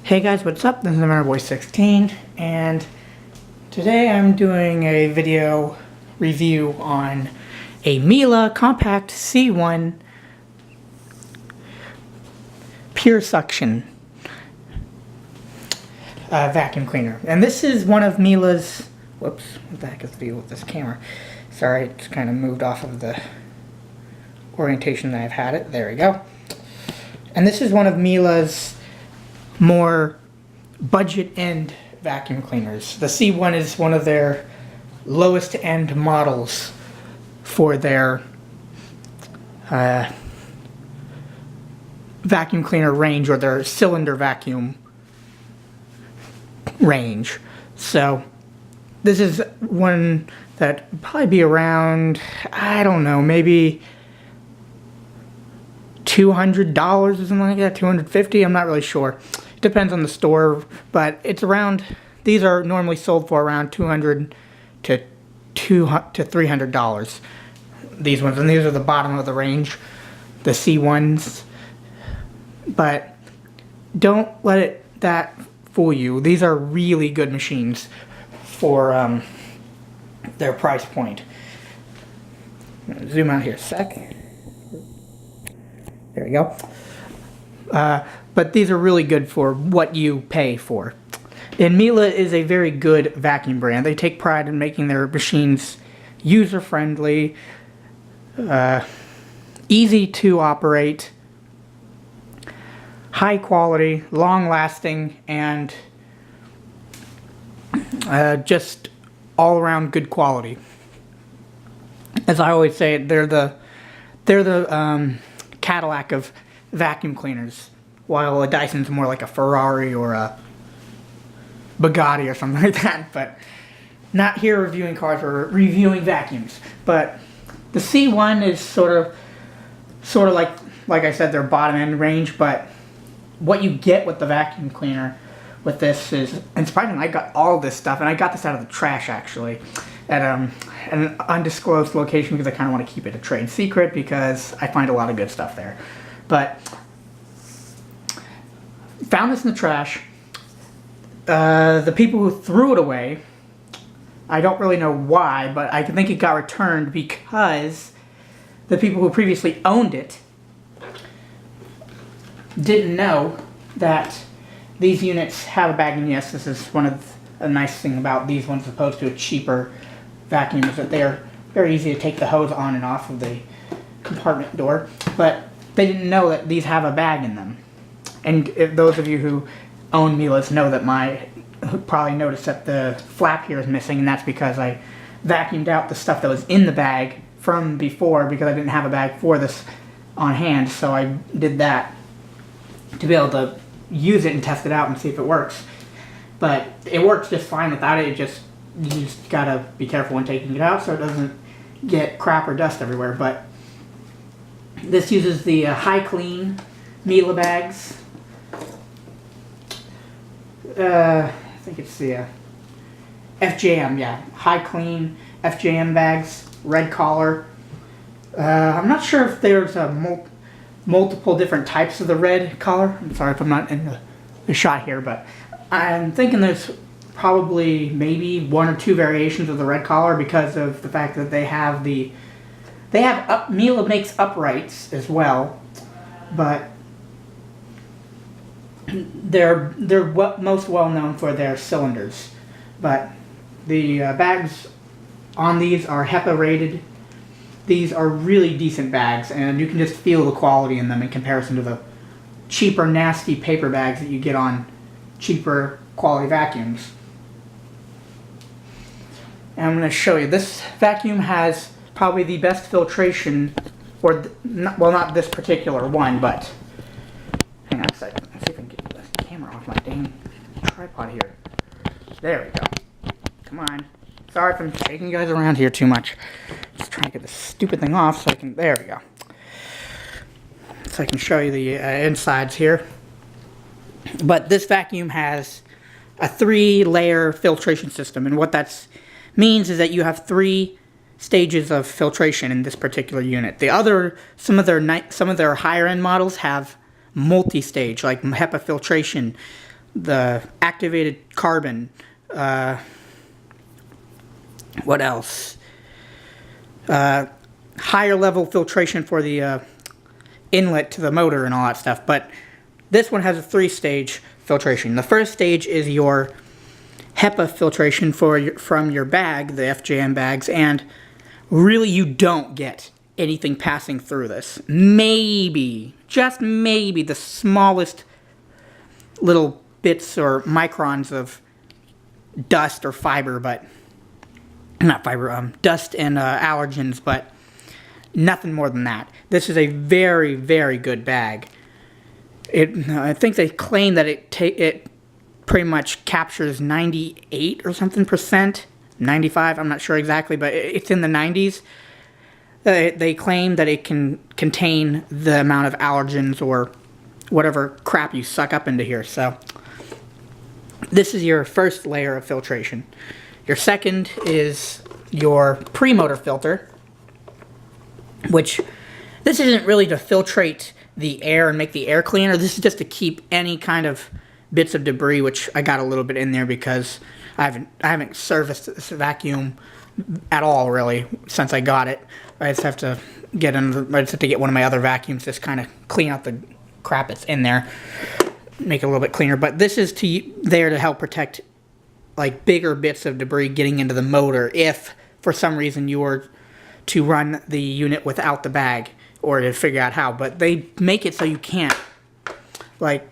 Hey guys, what's up? This is Boy 16, and today I'm doing a video review on a Miele Compact C1 Pure Suction vacuum cleaner. And this is one of Miele's, whoops, what the heck is the deal with this camera? Sorry, it's kind of moved off of the orientation that I've had it. There we go. And this is one of Miele's more budget end vacuum cleaners. The C1 is one of their lowest end models for their vacuum cleaner range, or their cylinder vacuum range. So this is one that would probably be around, I don't know, maybe $200 or something like that, $250, I'm not really sure. It depends on the store, but it's around, these are normally sold for around $200 to $300. These ones, and these are the bottom of the range, the C1s. But don't let that fool you. These are really good machines for their price point. Zoom out here a sec. There we go. But these are really good for what you pay for. And Miele is a very good vacuum brand. They take pride in making their machines user-friendly, easy to operate, high quality, long-lasting, and just all-around good quality. As I always say, they're the Cadillac of vacuum cleaners, while a Dyson's more like a Ferrari or a Bugatti or something like that. But not here reviewing cars, or reviewing vacuums. But the C1 is sort of like I said, their bottom end range. But what you get with the vacuum cleaner with this is, and surprisingly, I got all this stuff, and I got this out of the trash actually, at an undisclosed location, because I kind of want to keep it a trade secret, because I find a lot of good stuff there. But found this in the trash. The people who threw it away, I don't really know why, but I think it got returned because the people who previously owned it didn't know that these units have a bag. And yes, this is one of a nice thing about these ones, as opposed to a cheaper vacuum, is that they're very easy to take the hose on and off of the compartment door. But they didn't know that these have a bag in them. And if those of you who own Miele's know that probably noticed that the flap here is missing, and that's because I vacuumed out the stuff that was in the bag from before, because I didn't have a bag for this on hand. So I did that to be able to use it and test it out and see if it works. But it works just fine without it. You just gotta be careful when taking it out so it doesn't get crap or dust everywhere. But this uses the High Clean Miele bags. I think it's the FJM, yeah, High Clean FJM bags, red collar. I'm not sure if there's multiple different types of the red collar. I'm sorry if I'm not in the shot here, but I'm thinking there's probably maybe one or two variations of the red collar, because of the fact that Miele makes uprights as well, but they're most well known for their cylinders. But the bags on these are HEPA rated. These are really decent bags, and you can just feel the quality in them in comparison to the cheaper, nasty paper bags that you get on cheaper quality vacuums. And I'm going to show you. This vacuum has probably the best filtration, or well, not this particular one, but hang on a second. Let's see if I can get the camera off my dang tripod here. There we go. Come on. Sorry if I'm shaking you guys around here too much. Just trying to get this stupid thing off so I can. There we go. So I can show you the insides here. But this vacuum has a 3-layer filtration system, and what that means is that you have 3 stages of filtration in this particular unit. Some of their higher end models have multi-stage, like HEPA filtration, the activated carbon. What else? Higher level filtration for the inlet to the motor and all that stuff. But this one has a 3-stage filtration. The first stage is your HEPA filtration from your bag, the FJM bags, and really you don't get anything passing through this. Maybe, just maybe, the smallest little bits or microns of dust or fiber, but not fiber, dust and allergens, but nothing more than that. This is a very, very good bag. I think they claim that it pretty much captures 98 or something %, 95, I'm not sure exactly, but it's in the 90s. They claim that it can contain the amount of allergens or whatever crap you suck up into here. So this is your first layer of filtration. Your second is your pre-motor filter, which this isn't really to filtrate the air and make the air cleaner. This is just to keep any kind of bits of debris, which I got a little bit in there because I haven't serviced this vacuum at all really since I got it. I just have to get one of my other vacuums, just kind of clean out the crap that's in there, make it a little bit cleaner. But this is there to help protect like bigger bits of debris getting into the motor if for some reason you were to run the unit without the bag, or to figure out how. But they make it so you can't. Like,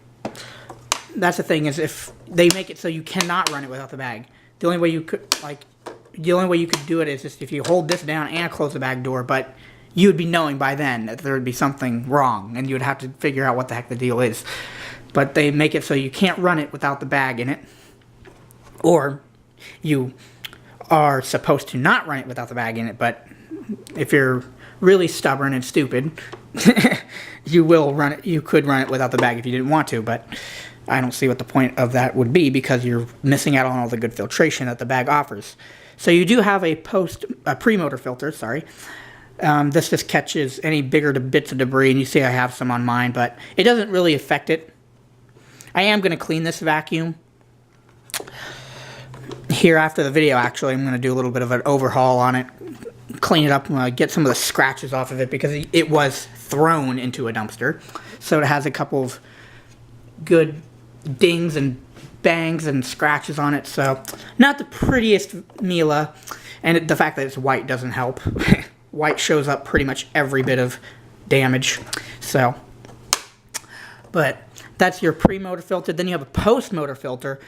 that's the thing, is if they make it so you cannot run it without the bag. The only way you could do it is just if you hold this down and close the bag door, but you would be knowing by then that there would be something wrong, and you would have to figure out what the heck the deal is. But they make it so you can't run it without the bag in it, or you are supposed to not run it without the bag in it, but if you're really stubborn and stupid, you could run it without the bag if you didn't want to, but I don't see what the point of that would be, because you're missing out on all the good filtration that the bag offers. So you do have a pre-motor filter, sorry. This just catches any bigger bits of debris, and you see I have some on mine, but it doesn't really affect it. I am going to clean this vacuum here after the video, actually. I'm going to do a little bit of an overhaul on it, clean it up, get some of the scratches off of it, because it was thrown into a dumpster. So it has a couple of good dings and bangs and scratches on it. So not the prettiest Miele, and the fact that it's white doesn't help. White shows up pretty much every bit of damage. So, but that's your pre-motor filter. Then you have a post-motor filter,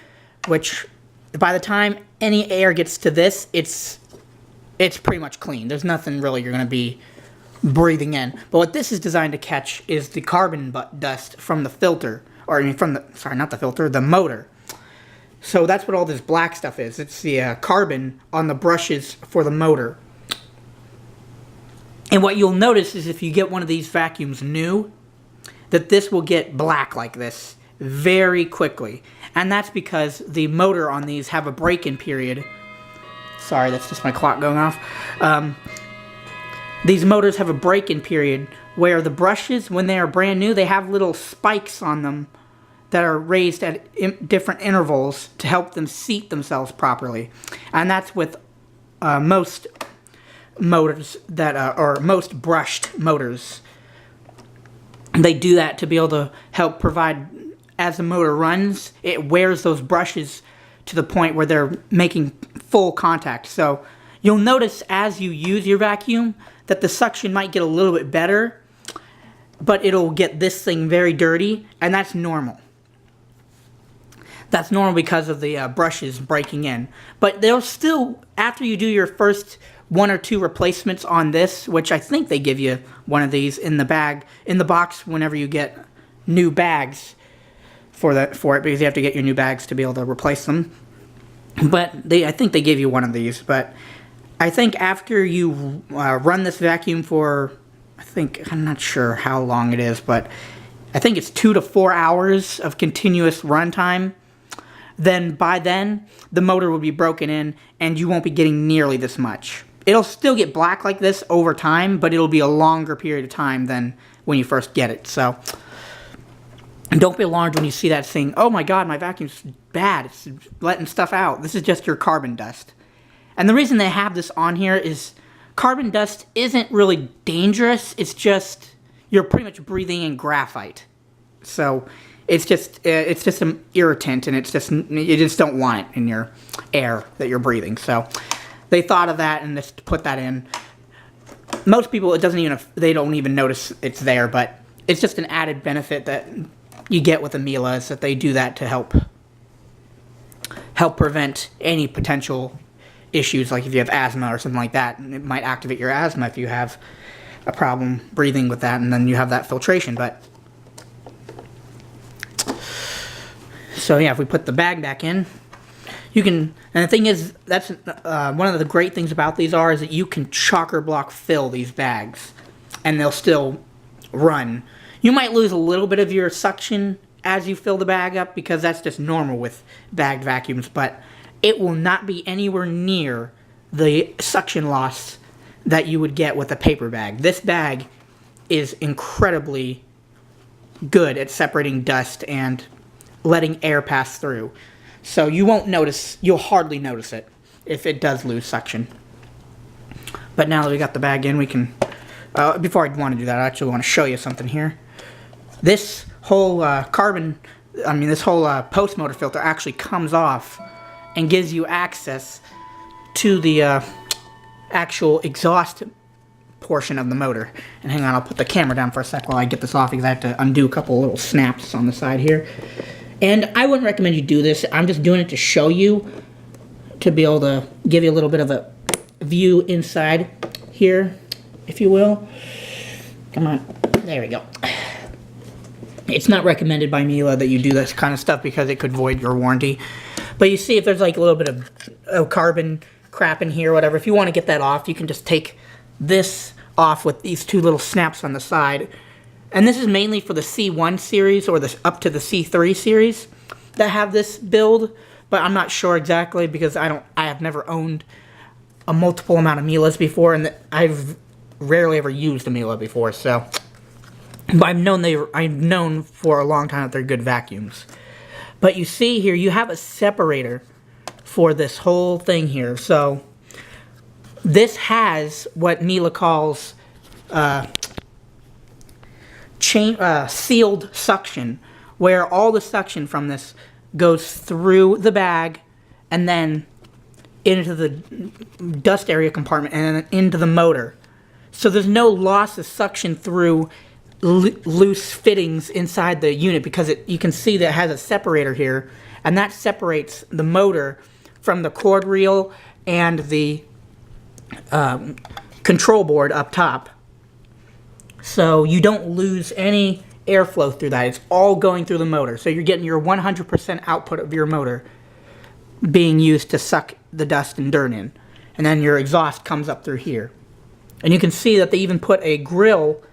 which by the time any air gets to this, it's pretty much clean. There's nothing really you're going to be breathing in. But what this is designed to catch is the carbon dust from the filter, or I mean the motor. So that's what all this black stuff is. It's the carbon on the brushes for the motor. And what you'll notice is if you get one of these vacuums new, that this will get black like this very quickly. And that's because the motor on these have a break-in period. Sorry, that's just my clock going off. These motors have a break-in period where the brushes, when they are brand new, they have little spikes on them that are raised at different intervals to help them seat themselves properly. And that's with most motors or most brushed motors. They do that to be able to help provide, as the motor runs, it wears those brushes to the point where they're making full contact. So you'll notice as you use your vacuum that the suction might get a little bit better, but it'll get this thing very dirty, and that's normal. That's normal because of the brushes breaking in. But they'll still, after you do your first 1 or 2 replacements on this, which I think they give you one of these in the box whenever you get new bags for it, because you have to get your new bags to be able to replace them. But I think they give you one of these. But I think after you run this vacuum for, I'm not sure how long it is, but I think it's 2 to 4 hours of continuous run time. Then by then, the motor will be broken in, and you won't be getting nearly this much. It'll still get black like this over time, but it'll be a longer period of time than when you first get it. So And don't be alarmed when you see that saying, "Oh my God, my vacuum's bad. It's letting stuff out." This is just your carbon dust. And the reason they have this on here is carbon dust isn't really dangerous. It's just you're pretty much breathing in graphite. So it's just an irritant, and it's just you just don't want it in your air that you're breathing. So they thought of that and just put that in. Most people, they don't even notice it's there, but it's just an added benefit that you get with the Miele, is that they do that to help prevent any potential issues, like if you have asthma or something like that. It might activate your asthma if you have a problem breathing with that, and then you have that filtration. But so yeah, if we put the bag back in, you can, and the thing is, that's one of the great things about these is that you can chocker block fill these bags, and they'll still run. You might lose a little bit of your suction as you fill the bag up, because that's just normal with bagged vacuums, but it will not be anywhere near the suction loss that you would get with a paper bag. This bag is incredibly good at separating dust and letting air pass through. So you'll hardly notice it if it does lose suction. But now that we got the bag in, we can, before I want to do that, I actually want to show you something here. This whole this whole post motor filter actually comes off and gives you access to the actual exhaust portion of the motor. And hang on, I'll put the camera down for a sec while I get this off, because I have to undo a couple little snaps on the side here. And I wouldn't recommend you do this. I'm just doing it to show you, to be able to give you a little bit of a view inside here, if you will. Come on, there we go. It's not recommended by Miele that you do this kind of stuff, because it could void your warranty. But you see, if there's like a little bit of carbon crap in here, whatever, if you want to get that off, you can just take this off with these two little snaps on the side. And this is mainly for the C1 series, or up to the C3 series that have this build, but I'm not sure exactly, because I have never owned a multiple amount of Miele's before, and I've rarely ever used a Miele before. So, but I've known for a long time that they're good vacuums. But you see here, you have a separator for this whole thing here. So this has what Miele calls sealed suction, where all the suction from this goes through the bag and then into the dust area compartment and then into the motor. So there's no loss of suction through loose fittings inside the unit, because you can see that it has a separator here, and that separates the motor from the cord reel and the control board up top. So you don't lose any airflow through that. It's all going through the motor. So you're getting your 100% output of your motor being used to suck the dust and dirt in. And then your exhaust comes up through here. And you can see that they even put a grill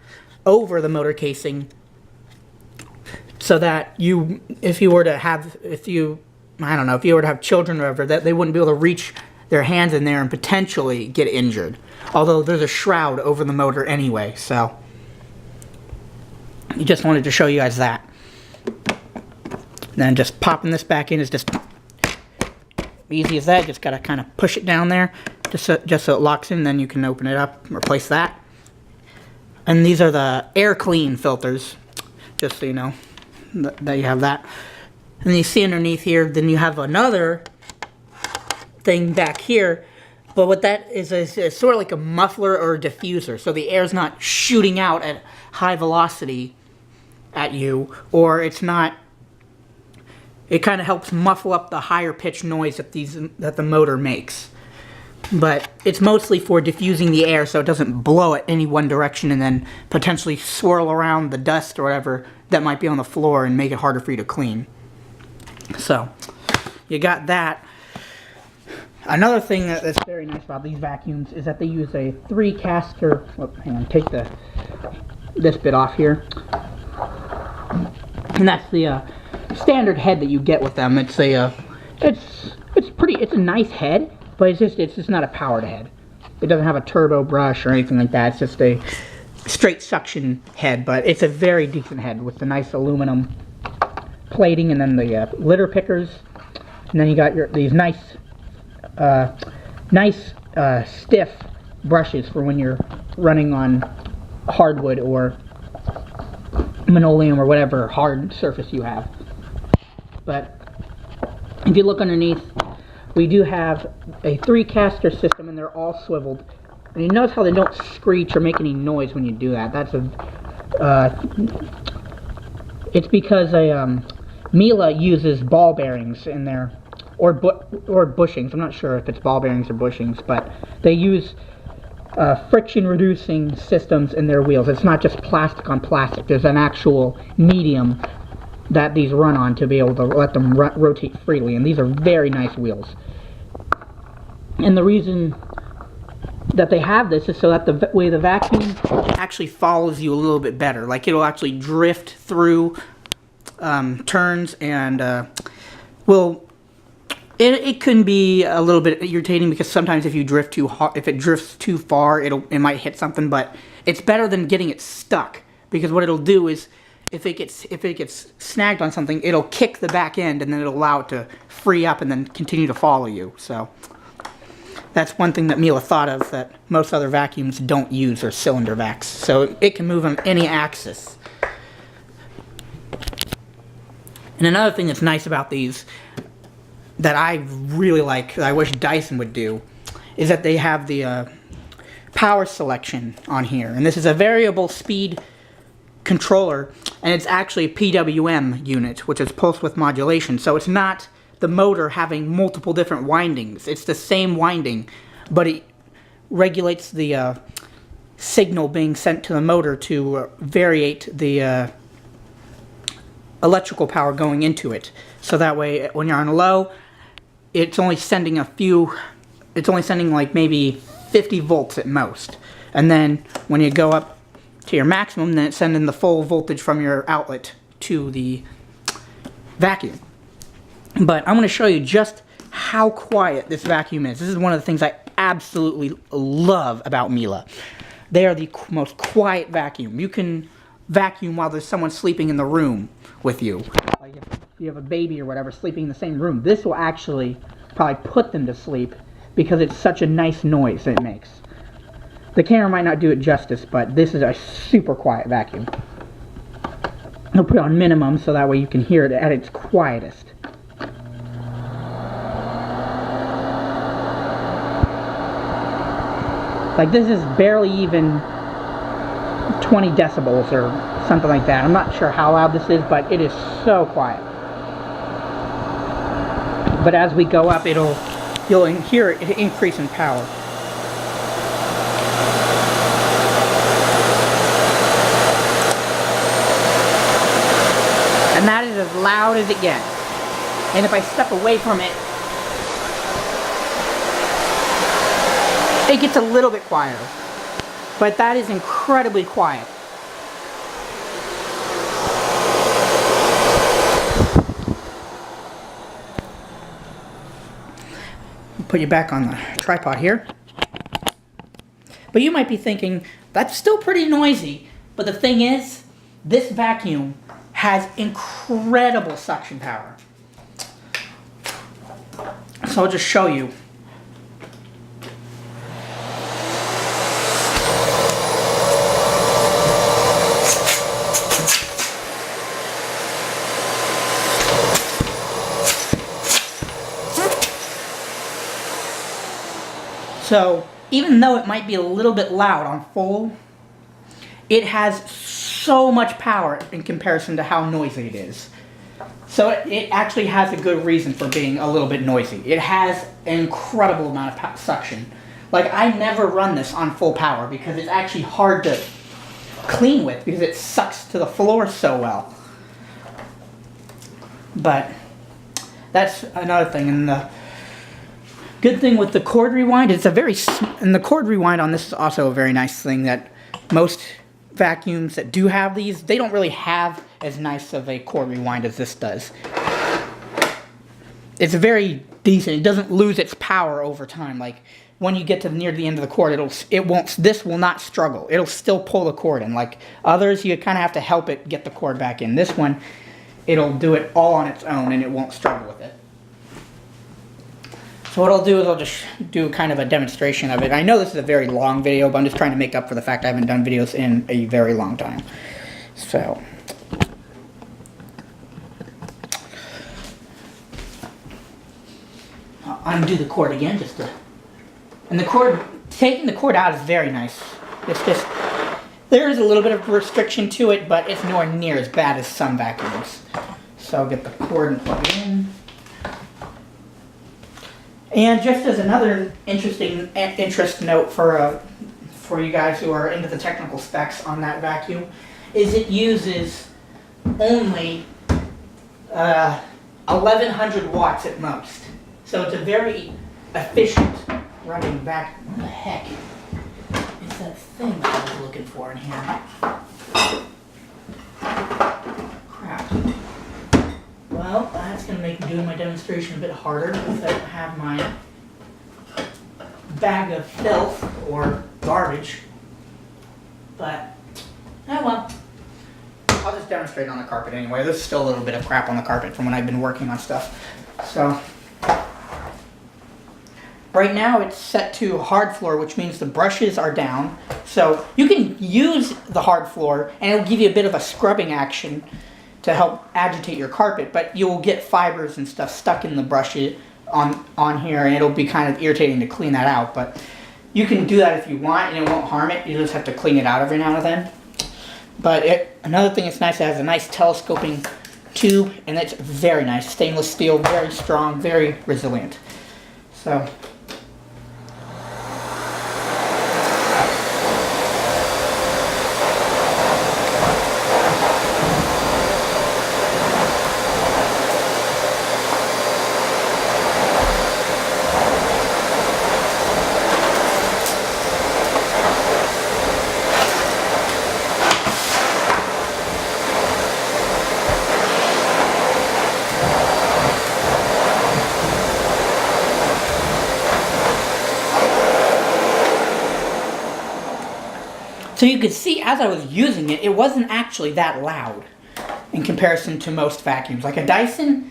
over the motor casing, so that if you were to have children or whatever, that they wouldn't be able to reach their hands in there and potentially get injured. Although there's a shroud over the motor anyway, so I just wanted to show you guys that. And then just popping this back in is just easy as that. Just gotta kind of push it down there, just so it locks in. Then you can open it up and replace that. And these are the air clean filters, just so you know that you have that. And then you see underneath here, then you have another thing back here. But what that is sort of like a muffler or a diffuser, so the air's not shooting out at high velocity at you, or it's not. It kind of helps muffle up the higher pitched noise that the motor makes. But it's mostly for diffusing the air, so it doesn't blow it any one direction and then potentially swirl around the dust or whatever that might be on the floor and make it harder for you to clean. So you got that. Another thing that's very nice about these vacuums is that they use a 3-caster. Oh, hang on, take this bit off here. And that's the standard head that you get with them. It's a it's a nice head, but it's just not a powered head. It doesn't have a turbo brush or anything like that. It's just a straight suction head, but it's a very decent head with the nice aluminum plating, and then the litter pickers, and then you got these nice stiff brushes for when you're running on hardwood or linoleum or whatever hard surface you have. But if you look underneath, we do have a 3-caster system, and they're all swiveled. And you notice how they don't screech or make any noise when you do that. That's it's because Miele uses ball bearings in there, or bushings. I'm not sure if it's ball bearings or bushings, but they use friction reducing systems in their wheels. It's not just plastic on plastic. There's an actual medium that these run on to be able to let them rotate freely, and these are very nice wheels. And the reason that they have this is so that the way the vacuum actually follows you a little bit better. Like, it'll actually drift through turns, and it can be a little bit irritating because sometimes if you drift too hard, if it drifts too far, it might hit something. But it's better than getting it stuck, because what it'll do is if it gets snagged on something, it'll kick the back end, and then it'll allow it to free up and then continue to follow you. So that's one thing that Miele thought of that most other vacuums don't use, are cylinder vacs. So it can move on any axis. And another thing that's nice about these that I really like, that I wish Dyson would do, is that they have the power selection on here. And this is a variable speed controller, and it's actually a PWM unit, which is pulse width modulation. So it's not the motor having multiple different windings. It's the same winding, but it regulates the signal being sent to the motor to variate the electrical power going into it. So that way, when you're on low, it's only sending like maybe 50 volts at most. And then when you go up to your maximum, then it's sending the full voltage from your outlet to the vacuum. But I'm going to show you just how quiet this vacuum is. This is one of the things I absolutely love about Miele. They are the most quiet vacuum. You can vacuum while there's someone sleeping in the room with you. Like if you have a baby or whatever sleeping in the same room, this will actually probably put them to sleep because it's such a nice noise that it makes. The camera might not do it justice, but this is a super quiet vacuum. I'll put it on minimum so that way you can hear it at its quietest. Like, this is barely even 20 decibels or something like that. I'm not sure how loud this is, but it is so quiet. But as we go up, you'll hear it increase in power. And that is as loud as it gets. And if I step away from it, it gets a little bit quieter. But that is incredibly quiet. Put you back on the tripod here. But you might be thinking, that's still pretty noisy. But the thing is, this vacuum has incredible suction power. So I'll just show you. So, even though it might be a little bit loud on full, it has so much power in comparison to how noisy it is. So it actually has a good reason for being a little bit noisy. It has an incredible amount of suction. Like, I never run this on full power because it's actually hard to clean with because it sucks to the floor so well. But that's another thing. And the good thing with the cord rewind, and the cord rewind on this is also a very nice thing that most vacuums that do have these, they don't really have as nice of a cord rewind as this does. It's very decent. It doesn't lose its power over time. Like when you get to near the end of the cord, this will not struggle. It'll still pull the cord in. Like others, you kind of have to help it get the cord back in. This one, it'll do it all on its own and it won't struggle with it. So what I'll do is I'll just do kind of a demonstration of it. I know this is a very long video, but I'm just trying to make up for the fact I haven't done videos in a very long time. So I'll undo the cord again, and the cord, taking the cord out is very nice. It's just, there is a little bit of restriction to it, but it's nowhere near as bad as some vacuums. So I'll get the cord and plug it in. And just as another interest note for you guys who are into the technical specs on that vacuum, is it uses only 1100 watts at most. So it's a very efficient running vacuum. What the heck is that thing that I was looking for in here? Crap. Well, that's going to make doing my demonstration a bit harder if I don't have my bag of filth or garbage. But, oh well. I'll just demonstrate on the carpet anyway. There's still a little bit of crap on the carpet from when I've been working on stuff. So, right now it's set to hard floor, which means the brushes are down. So you can use the hard floor and it'll give you a bit of a scrubbing action to help agitate your carpet, but you will get fibers and stuff stuck in the brush on here, and it'll be kind of irritating to clean that out. But you can do that if you want and it won't harm it. You just have to clean it out every now and then. But another thing that's nice, it has a nice telescoping tube, and it's very nice. Stainless steel, very strong, very resilient. So So you could see as I was using it, it wasn't actually that loud in comparison to most vacuums. Like a Dyson,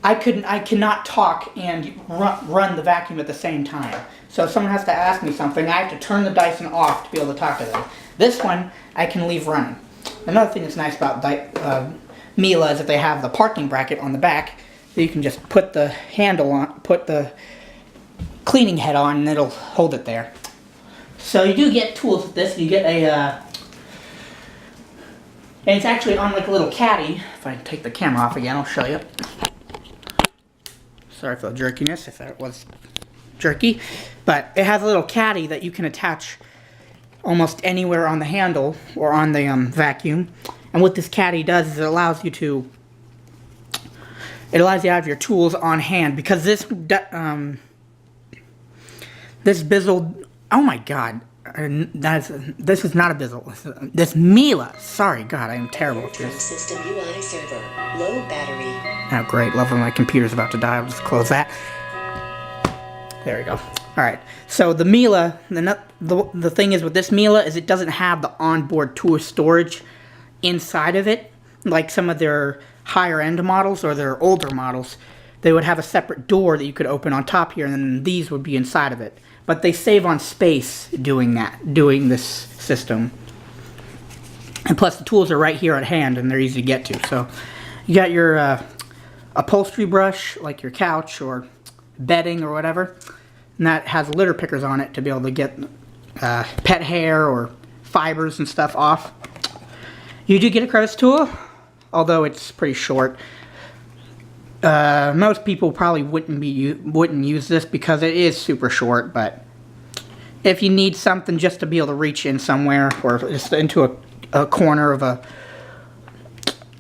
I cannot talk and run the vacuum at the same time. So if someone has to ask me something, I have to turn the Dyson off to be able to talk to them. This one, I can leave running. Another thing that's nice about Miele is that they have the parking bracket on the back, so you can just put the handle on, put the cleaning head on, and it'll hold it there. So you do get tools with this. You get a, and it's actually on like a little caddy. If I take the camera off again, I'll show you. Sorry for the jerkiness, if that was jerky. But it has a little caddy that you can attach almost anywhere on the handle or on the vacuum. And what this caddy does is it allows you to have your tools on hand, because this bezel. Oh my god, this is not a bezel. This Miele. Sorry, God, I am terrible at this. System UI server, low battery. Oh great, love when my computer's about to die. I'll just close that. There we go. Alright, so the Miele, the thing is with this Miele is it doesn't have the onboard tool storage inside of it. Like some of their higher end models or their older models, they would have a separate door that you could open on top here, and then these would be inside of it. But they save on space doing this system. And plus the tools are right here at hand and they're easy to get to. So you got your upholstery brush, like your couch or bedding or whatever. And that has litter pickers on it to be able to get pet hair or fibers and stuff off. You do get a crevice tool, although it's pretty short. Most people probably wouldn't use this because it is super short, but if you need something just to be able to reach in somewhere or just into a corner of a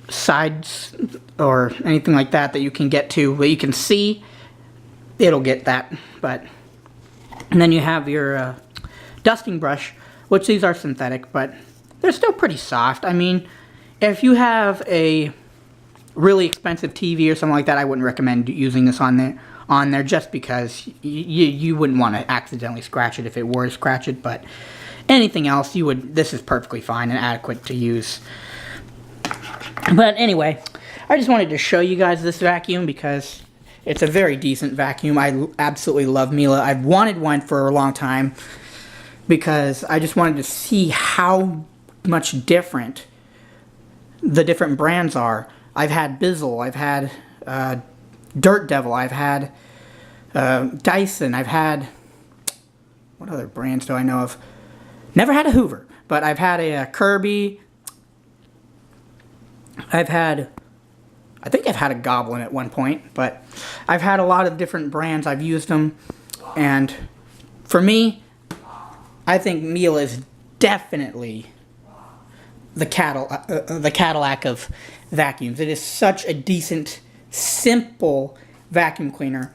sides or anything like that that you can get to, that you can see, it'll get that. And then you have your dusting brush, which these are synthetic, but they're still pretty soft. I mean, if you have a really expensive TV or something like that, I wouldn't recommend using this on there just because you wouldn't want to accidentally scratch it if it were to scratch it. But anything else, this is perfectly fine and adequate to use. But anyway, I just wanted to show you guys this vacuum because it's a very decent vacuum. I absolutely love Miele. I've wanted one for a long time because I just wanted to see how much different the different brands are. I've had Bizzle, I've had Dirt Devil, I've had Dyson, I've had, what other brands do I know of? Never had a Hoover, but I've had a Kirby. I think I've had a Goblin at one point, but I've had a lot of different brands. I've used them, and for me, I think Miele is definitely the Cadillac of vacuums. It is such a decent, simple vacuum cleaner,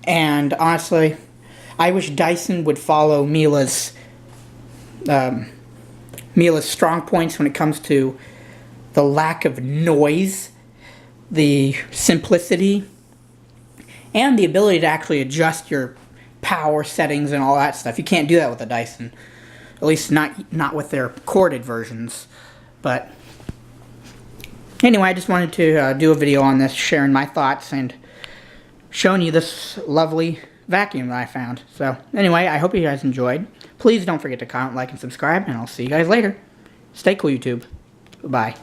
and honestly, I wish Dyson would follow Miele's strong points when it comes to the lack of noise, the simplicity, and the ability to actually adjust your power settings and all that stuff. You can't do that with the Dyson. At least not with their corded versions. But anyway, I just wanted to do a video on this, sharing my thoughts and showing you this lovely vacuum that I found. So anyway, I hope you guys enjoyed. Please don't forget to comment, like, and subscribe, and I'll see you guys later. Stay cool, YouTube. Bye.